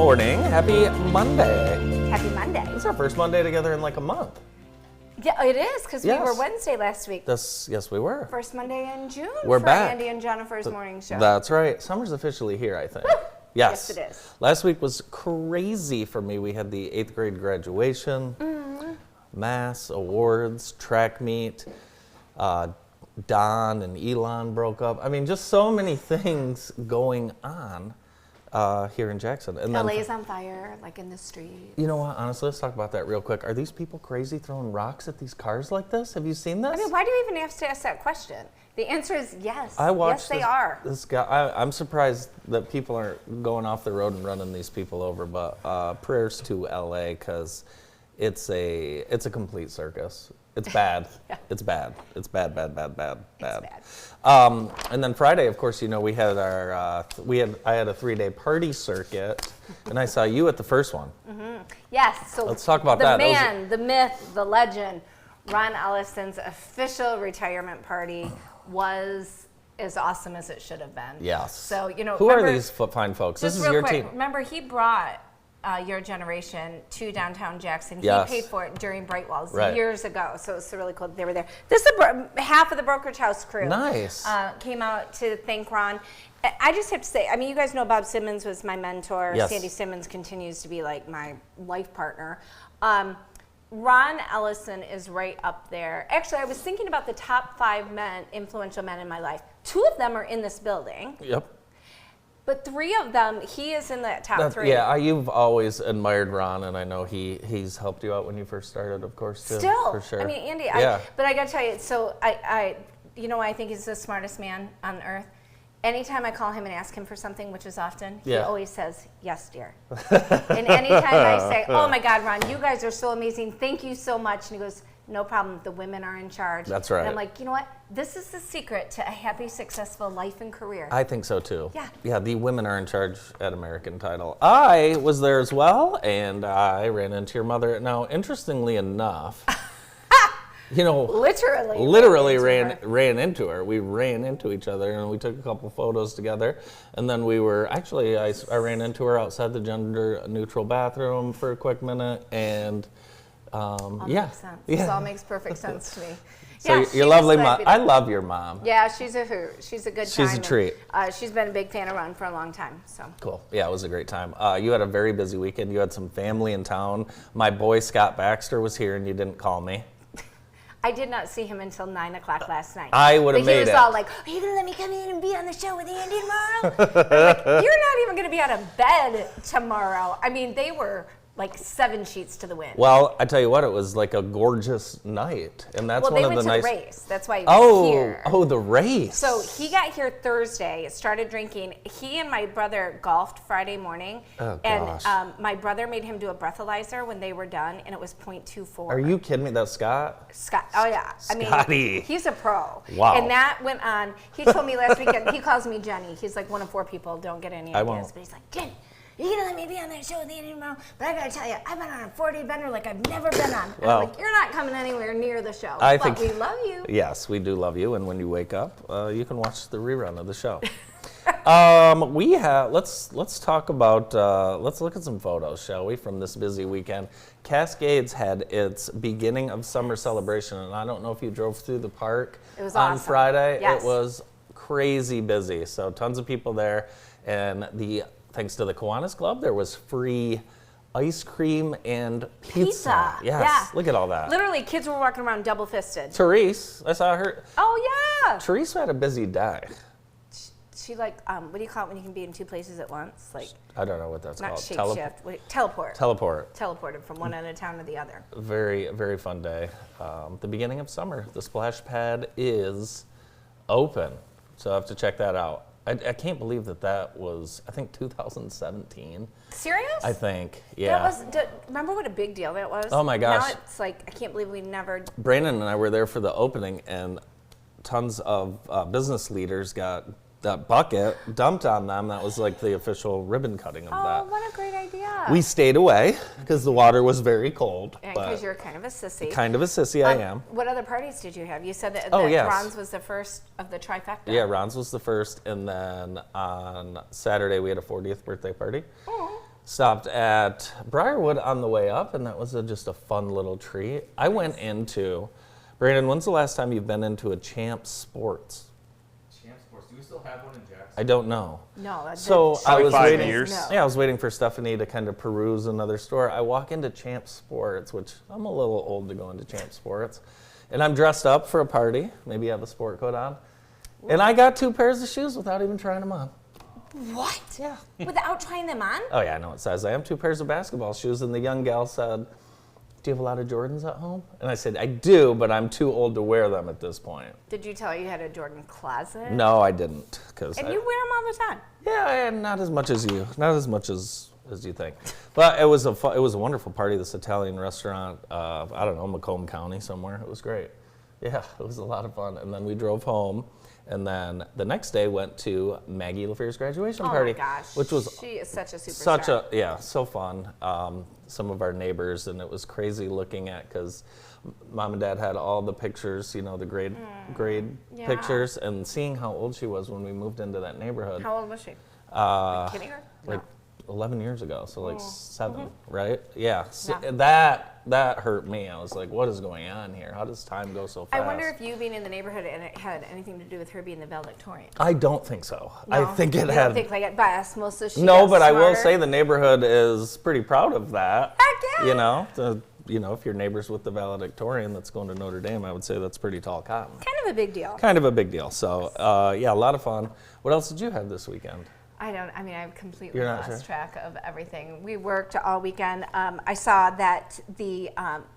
morning. Happy Monday. Happy Monday. It's our first Monday together in like a month. Yeah, it is, because Yes. we were Wednesday last week. Yes, we were. First Monday in June We're for back. Andy and Jennifer's morning show. That's right. Summer's officially here, I think. Woo! Yes. Yes, it is. Last week was crazy for me. We had the 8th grade graduation, mass, awards, track meet. Don and Elon broke up. I mean, just so many things going on here in Jackson. And then, LA's on fire, like in the street. you know what? Honestly, let's talk about that real quick. Are these people crazy throwing rocks at these cars like this? Have you seen this? I mean, why do you even have to ask that question? The answer is yes. I watched yes, they are. this guy. I'm surprised that people aren't going off the road and running these people over. But prayers to LA, because it's a complete circus. It's bad. Yeah. It's bad. It's bad. It's bad. And then Friday, of course, you know, we had our I had a 3-day party circuit, and I saw you at the first one. Yes. So Let's talk about the that. The man, the myth, the legend, Ron Ellison's official retirement party was as awesome as it should have been. Yes. So, you know, who remember, are these fine folks? This just is real your quick, team. Remember, he brought your generation to downtown Jackson. Yes. He paid for it during Bright Walls Right. years ago, so it's really cool that they were there. This is half of the Brokerage House crew. Nice. Came out to thank Ron. I just have to say, I mean, you guys know Bob Simmons was my mentor. Yes. Sandy Simmons continues to be like my life partner. Ron Ellison is right up there. Actually, I was thinking about the top 5 influential men in my life. 2 of them are in this building. Yep. But 3 of them, he is in that top 3. Yeah, you've always admired Ron, and I know he's helped you out when you first started, of course, too. Still, for sure. I mean, Andy, Yeah. but I got to tell you, so I, you know, I think he's the smartest man on earth. Anytime I call him and ask him for something, which is often, he Yeah. always says, yes, dear. And anytime I say, oh my God, Ron, you guys are so amazing. Thank you so much. And he goes, no problem. The women are in charge. That's right. And I'm like, you know what? This is the secret to a happy, successful life and career. I think so too. Yeah. Yeah, the women are in charge at American Title. I was there as well, and I ran into your mother. Now, interestingly enough, you know, literally ran into her. We ran into each other, and we took a couple photos together. And then we were actually, I ran into her outside the gender-neutral bathroom for a quick minute, and All yeah, makes sense. yeah. This all makes perfect sense to me. So Yeah, your she lovely was glad mom. to be I there. love your mom. Yeah, she's a hoot. She's a good time. She's a treat. And, she's been a big fan of Ron for a long time. So. Cool. Yeah, it was a great time. You had a very busy weekend. You had some family in town. My boy Scott Baxter was here, and you didn't call me. I did not see him until 9 o'clock last night. I would have But he made was it. all like, are you going to let me come in and be on the show with Andy tomorrow? I'm like, you're not even going to be out of bed tomorrow. I mean, they were like 7 sheets to the wind. Well, I tell you what, it was like a gorgeous night, and that's Well, one they of went the to nice. the race. That's why he was here. Oh, the race. So he got here Thursday, started drinking. He and my brother golfed Friday morning. Oh, and gosh. my brother made him do a breathalyzer when they were done, and it was 0.24. Are you kidding me? That's Scott. Scott, oh yeah. I Scotty. mean, he's a pro. Wow. And that went on. He told me last weekend, he calls me Jenny. He's like one of 4 people, don't get any I ideas. won't. But he's like, Jenny, you're going to let me be on that show with Andy tomorrow? But I got to tell you, I've been on a 4-day bender like I've never been on. And Well, I'm like, you're not coming anywhere near the show. I but think- we love you. Yes, we do love you, and when you wake up, you can watch the rerun of the show. Let's talk about let's look at some photos, shall we, from this busy weekend. Cascades had its beginning of summer celebration, and I don't know if you drove through the park It was on awesome. Friday. Yes. It was crazy busy, so tons of people there, and thanks to the Kiwanis Club, there was free ice cream and pizza. Yes, Yeah. look at all that. Literally, kids were walking around double-fisted. Therese, I saw her. Oh, yeah. Therese had a busy day. She like, what do you call it when you can be in 2 places at once? Like, I don't know what that's not called. shape-shift. Teleport. Teleport. Teleported from one end of town to the other. Very, very fun day. The beginning of summer. The splash pad is open, so I have to check that out. I can't believe that was, I think, 2017. Serious? I think, yeah. Remember what a big deal that was? Oh my gosh. Now it's like, I can't believe we never. Brandon and I were there for the opening, and tons of business leaders got that bucket dumped on them. That was like the official ribbon cutting of Oh, that. what a great idea. We stayed away because the water was very cold. And but because you're kind of a sissy. kind of a sissy, I am. What other parties did you have? You said that, Oh, that yes. Ron's was the first of the trifecta. Yeah, Ron's was the first, and then on Saturday we had a 40th birthday party. Stopped at Briarwood on the way up, and that was just a fun little treat. I went into, Brandon, when's the last time you've been into a Champs Sports? Champs Sports. Do we still have one in Jackson? I don't know. No. So I was 5 waiting. years. No. Yeah, I was waiting for Stephanie to kind of peruse another store. I walk into Champs Sports, which I'm a little old to go into Champs Sports, and I'm dressed up for a party. Maybe I have a sport coat on, and I got 2 pairs of shoes without even trying them on. What? Yeah. Without trying them on? Oh yeah, I know what size I am. 2 pairs of basketball shoes, and the young gal said, "Do you have a lot of Jordans at home?" And I said, "I do, but I'm too old to wear them at this point." Did you tell her you had a Jordan closet? No, I didn't, And you wear them all the time. Yeah, not as much as you, not as much as you think. But it was a wonderful party. This Italian restaurant, I don't know, Macomb County somewhere. It was great. Yeah, it was a lot of fun. And then we drove home, and then the next day went to Maggie LaFear's graduation party, Oh my gosh. which was she is such a superstar. so fun. Some of our neighbors, and it was crazy looking at, because Mom and Dad had all the pictures, the grade yeah. pictures, and seeing how old she was when we moved into that neighborhood. How old was she? Kidding her? Like 11 years ago, so like 7, Mm-hmm. right? Yeah, so Yeah. that hurt me. I was like, what is going on here? How does time go so fast? I wonder if you being in the neighborhood and it had anything to do with her being the valedictorian. I don't think so. No, I think it you had. don't think like it by osmosis she No, got but I will smarter? say the neighborhood is pretty proud of that. Heck yeah. If you're neighbors with the valedictorian that's going to Notre Dame, I would say that's pretty tall cotton. Kind of a big deal. Kind of a big deal. So, yeah, a lot of fun. What else did you have this weekend? I've completely You're not lost sure? track of everything. We worked all weekend. I saw that the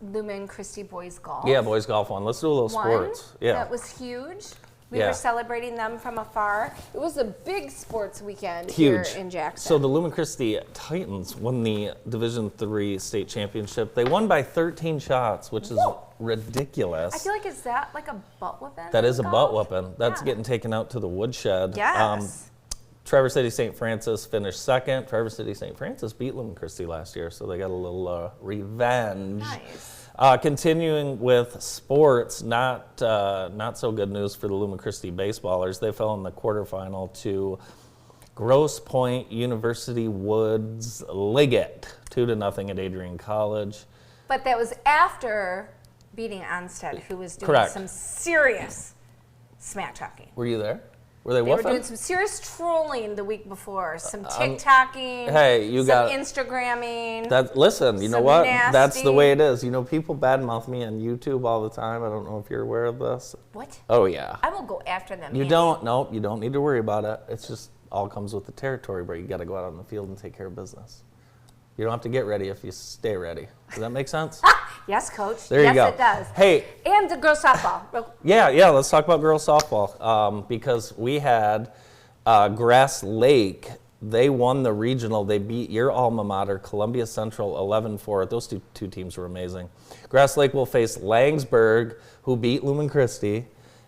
Lumen Christie Boys Golf Yeah, boys golf won. Let's do a little won. sports. Yeah. That was huge. We Yeah. were celebrating them from afar. It was a big sports weekend Huge. here in Jackson. So the Lumen Christie Titans won the Division III state championship. They won by 13 shots, which is ridiculous. I feel like, is that like a butt whipping? That is a butt golf? whipping. That's Yeah. getting taken out to the woodshed. Yes. Traverse City St. Francis finished second. Traverse City St. Francis beat Lumen Christie last year, so they got a little revenge. Nice. Continuing with sports, not so good news for the Lumen Christie baseballers. They fell in the quarterfinal to Grosse Pointe University Woods Liggett, 2-0 at Adrian College. But that was after beating Onstead, who was doing Correct. some serious smack talking. Were you there? Were they They were woofing? doing some serious trolling the week before, some TikToking, hey, you some got- Instagramming. Listen, you know Some what? That's nasty- the way it is. People badmouth me on YouTube all the time. I don't know if you're aware of this. What? Oh, yeah. I will go after them. You Andy. don't. Nope, you don't need to worry about it. It's just all comes with the territory, but you got to go out on the field and take care of business. You don't have to get ready if you stay ready. Does that make sense? Yes, Coach. There you go. Yes, it does. Hey, And the girls softball. yeah, let's talk about girls softball because we had Grass Lake. They won the regional. They beat your alma mater, Columbia Central, 11-4. Those two teams were amazing. Grass Lake will face Langsburg, who beat Lumen Christie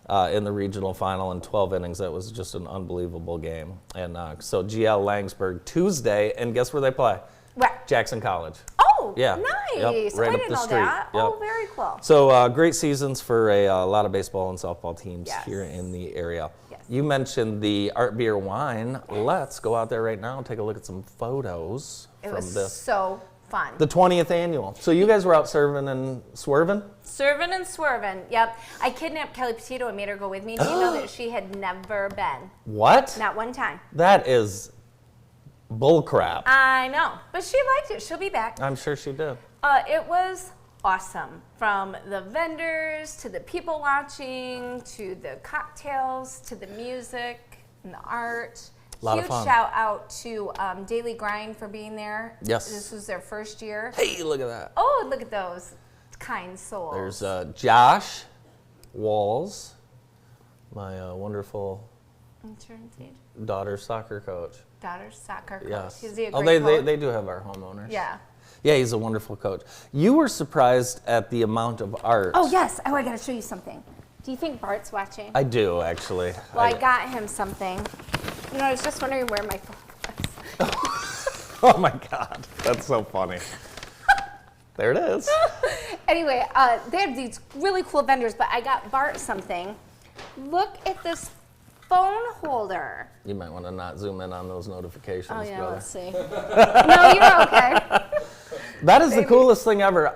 in the regional final in 12 innings. That was just an unbelievable game. And so GL Langsburg Tuesday, and guess where they play? Where? Jackson College. Oh, Yeah. nice. Yep, right I up didn't the know street. that. Yep. Oh, very cool. So great seasons for a lot of baseball and softball teams Yes. here in the area. Yes. You mentioned the Art Beer Wine. Let's go out there right now and take a look at some photos It from was this. so fun. The 20th annual. So you guys were out serving and swerving? Serving and swerving. Yep. I kidnapped Kelly Petito and made her go with me. Do you know that she had never been? What? Not one time. That is bullcrap. I know. But she liked it. She'll be back. I'm sure she did. It was awesome. From the vendors to the people watching to the cocktails to the music and the art. Lot of Huge fun. shout out to Daily Grind for being there. Yes. This was their first year. Hey, look at that. Oh, look at those kind souls. There's Josh Walls, my wonderful Intern Sage. daughter's soccer coach. Daughter's soccer coach. Yes. Is he a Oh, great they coach? they do have our homeowners. Yeah. Yeah, he's a wonderful coach. You were surprised at the amount of art. Oh, yes. Oh, I got to show you something. Do you think Bart's watching? I do, actually. Well, I got him something. You know, I was just wondering where my phone was. Oh my God, that's so funny. There it is. Anyway, they have these really cool vendors, but I got Bart something. Look at this phone holder. You might want to not zoom in on those notifications, Oh, yeah, brother. let's see. No, you're okay. That is the coolest thing ever.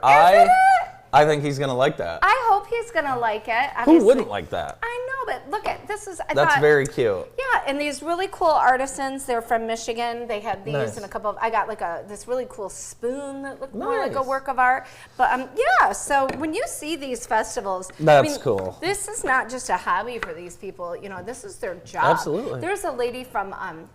I think he's going to like that. I hope he's going to like it. Who wouldn't like that? I know, but look at this is. That's very cute. Yeah, and these really cool artisans. They're from Michigan. They had these Nice. and a couple of. I got like this really cool spoon that looked more like a Nice. work of art. But yeah, so when you see these festivals, That's cool. This is not just a hobby for these people. You know, this is their job. Absolutely. There's a lady from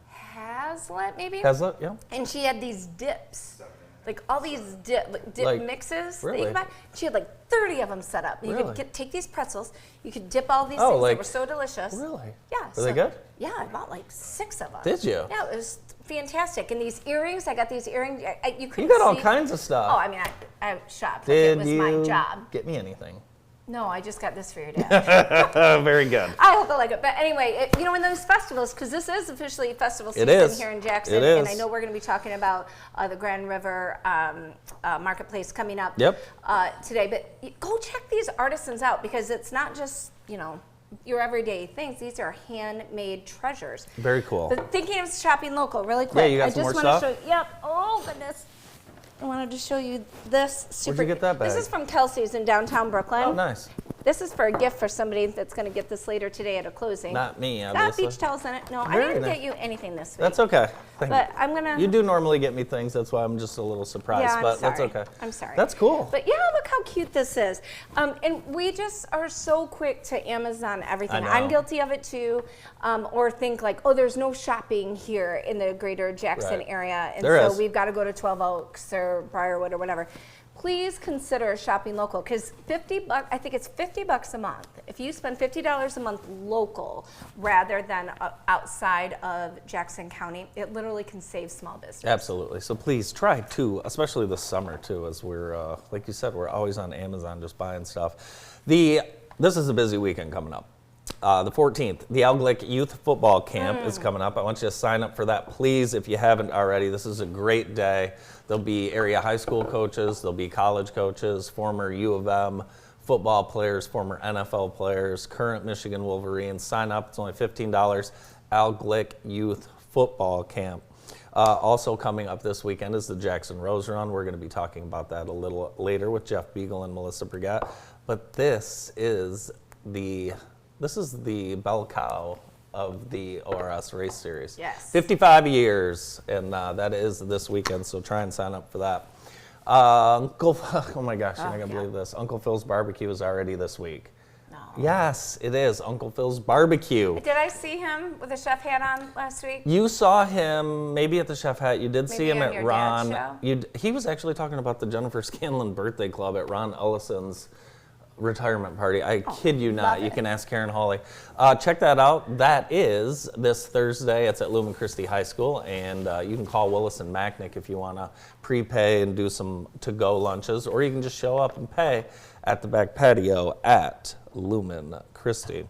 Hazlitt, maybe. Hazlitt, yeah. And she had these dips. Like all these dip Like, mixes that really? you can buy. She had like 30 of them set up. You Really? could take these pretzels, you could dip all these Oh, things like- that were so delicious. Really? Yeah. Were they good? Yeah, I bought like 6 of them. Did you? Yeah, it was fantastic. And these earrings, I got these earrings. You You couldn't got all see- kinds of stuff. Oh, I mean, I shopped. Did Like it was you my job. get me anything? No, I just got this for your dad. Very good. I hope I like it. But anyway, you know, in those festivals, because this is officially festival season is. here in Jackson, It and is. I know we're going to be talking about the Grand River Marketplace coming up Yep. today. But go check these artisans out because it's not just, you know, your everyday things. These are handmade treasures. Very cool. But thinking of shopping local, really quick. you got I some just more wanna stuff? show. Yep. Oh goodness. I wanted to show you this super. Where'd you get that bag? This is from Kelsey's in downtown Brooklyn. Oh, nice. This is for a gift for somebody that's going to get this later today at a closing. Not me, Got obviously. beach towels in it. No, I Very didn't nice. get you anything this week. That's okay. Thank But you. I'm going to. You do normally get me things, that's why I'm just a little surprised, Yeah, I'm but sorry. that's okay. I'm sorry. That's cool. But yeah, look how cute this is. And we just are so quick to Amazon everything. I know. I'm guilty of it too. Or think like, oh, there's no shopping here in the greater Jackson Right. area. And There so is. we've got to go to 12 Oaks or Briarwood or whatever. Please consider shopping local because $50. I think it's $50 a month. If you spend $50 a month local rather than outside of Jackson County, it literally can save small business. Absolutely. So please try to, especially this summer too, as we're, like you said, we're always on Amazon just buying stuff. This is a busy weekend coming up. The 14th, the Alglick Youth Football Camp is coming up. I want you to sign up for that, please, if you haven't already. This is a great day. There'll be area high school coaches, there'll be college coaches, former U of M football players, former NFL players, current Michigan Wolverines. Sign up, it's only $15. Alglick Youth Football Camp. Also coming up this weekend is the Jackson Rose Run. We're going to be talking about that a little later with Jeff Beagle and Melissa Brigette. But this is the bell cow of the ORS race series. Yes. 55 years, and that is this weekend, so try and sign up for that. Oh my gosh, you're not going to believe this. Uncle Phil's Barbecue is already this week. No. Yes, it is. Uncle Phil's Barbecue. Did I see him with a chef hat on last week? You saw him maybe at the Chef Hat. You did see Maybe him on at your Ron. dad's He was actually talking about the Jennifer Scanlon birthday club at Ron Ellison's retirement party. I kid you not. love You it. can ask Karen Hawley. Check that out. That is this Thursday. It's at Lumen Christi High School, and you can call Willis and Macknick if you want to prepay and do some to-go lunches, or you can just show up and pay at the back patio at Lumen Christi.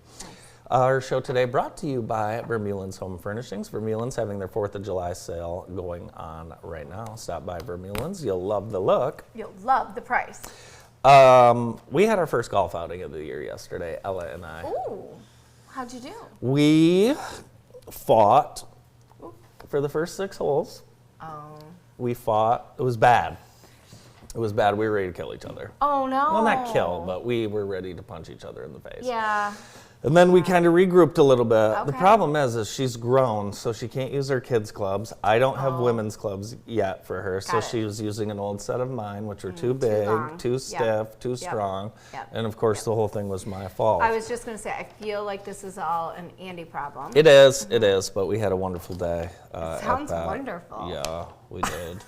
Our show today brought to you by Vermeulen's Home Furnishings. Vermeulen's having their 4th of July sale going on right now. Stop by Vermeulen's. You'll love the look. You'll love the price. We had our first golf outing of the year yesterday, Ella and I. Ooh, how'd you do? We fought for the first 6 holes. Oh. We fought. It was bad. It was bad. We were ready to kill each other. Oh no. Well, not kill, but we were ready to punch each other in the face. Yeah. And then we kind of regrouped a little bit. The Okay. problem is she's grown, so she can't use her kids' clubs. I don't have women's clubs yet for her, so Got it. she was using an old set of mine, which were too too big, long. too Yep. stiff, too Yep. strong. Yep. And of course, the whole thing was my fault. I was just going to say, I feel like this is all an Andy problem. It is, but we had a wonderful day. Sounds at that. wonderful. Yeah, we did.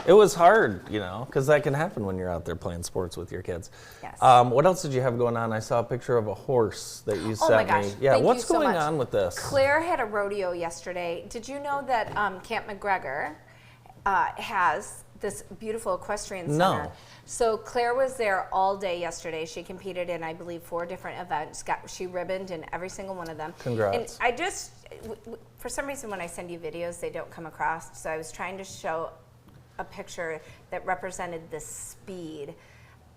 It was hard, because that can happen when you're out there playing sports with your kids. Yes. What else did you have going on? I saw a picture of a horse that you Oh sent my gosh, me. Yeah, thank you what's so going much. on with this? Claire had a rodeo yesterday. Did you know that Camp McGregor has this beautiful equestrian No. center? So Claire was there all day yesterday. She competed in, I believe, 4 different events. She ribboned in every single one of them. Congrats. And I just, for some reason, when I send you videos, they don't come across. So I was trying to show a picture that represented the speed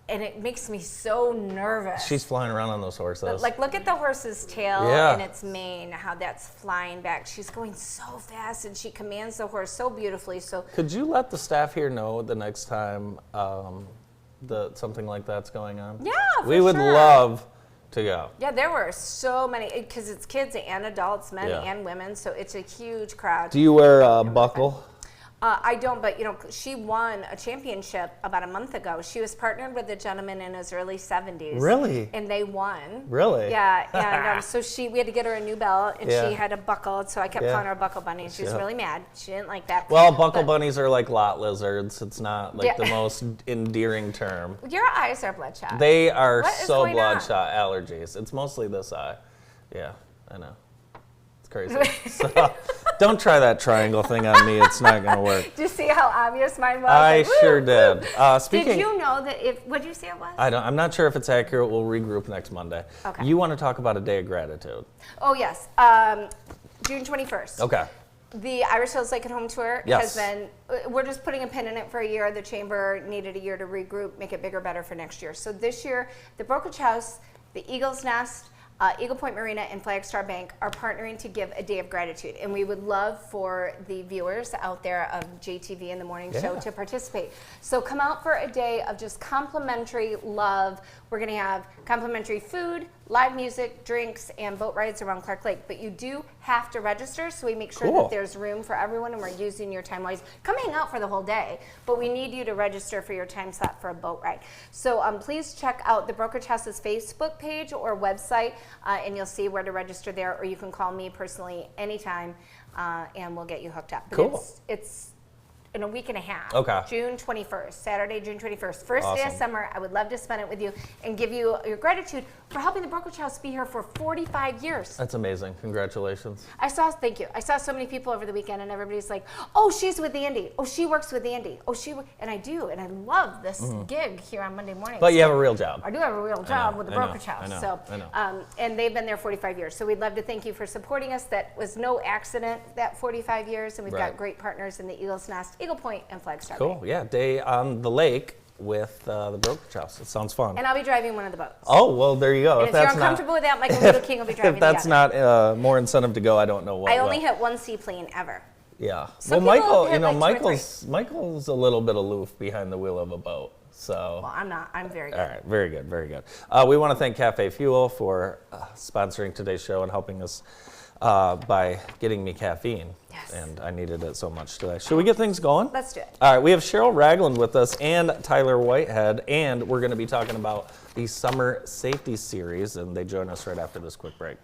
and it makes me so nervous. She's flying around on those horses. Like, look at the horse's tail and its mane, how that's flying back. She's going so fast, and she commands the horse so beautifully. So, could you let the staff here know the next time something like that's going on? Yeah, we would love to go. Yeah, there were so many, because it's kids and adults, men and women, so it's a huge crowd. Do you wear a buckle? I don't, but she won a championship about a month ago. She was partnered with a gentleman in his early 70s. Really? And they won. Really? Yeah, and so we had to get her a new belt, and she had a buckle, so I kept calling her a buckle bunny. She was really mad. She didn't like that. Well, buckle bunnies are like lot lizards. It's not like the most endearing term. Your eyes are bloodshot. They are so going bloodshot. Allergies. It's mostly this eye. Yeah, I know. It's crazy. So, don't try that triangle thing on me. It's not going to work. Did you see how obvious mine was? I sure did. Did you know that what did you say it was? I'm not sure if it's accurate. We'll regroup next Monday. Okay. You want to talk about a day of gratitude? Oh, yes. June 21st. Okay. The Irish Hills Lake at Home Tour Yes. has been, we're just putting a pin in it for a year. The chamber needed a year to regroup, make it bigger, better for next year. So this year, the Brokerage House, the Eagle's Nest, Eagle Point Marina, and Flagstar Bank are partnering to give a day of gratitude. And we would love for the viewers out there of JTV in the Morning Show to participate. So come out for a day of just complimentary love. We're going to have complimentary food, live music, drinks, and boat rides around Clark Lake. But you do have to register, so we make sure that there's room for everyone, and we're using your time wise. Come hang out for the whole day, but we need you to register for your time slot for a boat ride. So please check out the Brokerage House's Facebook page or website, and you'll see where to register there, or you can call me personally anytime, and we'll get you hooked up. But Cool. It's in a week and a half. Okay. June 21st, Saturday, June 21st. First day of summer. I would love to spend it with you and give you your gratitude for helping the Brokerage House be here for 45 years. That's amazing. Congratulations. Thank you. I saw so many people over the weekend, and everybody's like, oh, she's with the Indy. Oh, she works with the Indy. Oh, and I do, and I love this gig here on Monday mornings. But you have a real job. I do have a real job with the Brokerage House. I know. And they've been there 45 years. So we'd love to thank you for supporting us. That was no accident, that 45 years, and we've got great partners in the Eagle's Nest, Eagle Point, and Flagstar Cool. Bay. Yeah, day on the lake with the Brokerage House. It sounds fun. And I'll be driving one of the boats. Oh, well, there you go. And if you're uncomfortable with that, Michael Little King will be driving if that's the not more incentive to go, I don't know what. I only hit one seaplane ever. Yeah. Some well, people Michael, hit Michael's a little bit aloof behind the wheel of a boat. So. Well, I'm not. I'm very good. All right. Very good. Very good. We want to thank Cafe Fuel for sponsoring today's show and helping us by getting me caffeine. Yes. And I needed it so much today. Should we get things going? Let's do it. All right. We have Cheryl Ragland with us and Tyler Whitehead, and we're going to be talking about the Summer Safety Series, and they join us right after this quick break.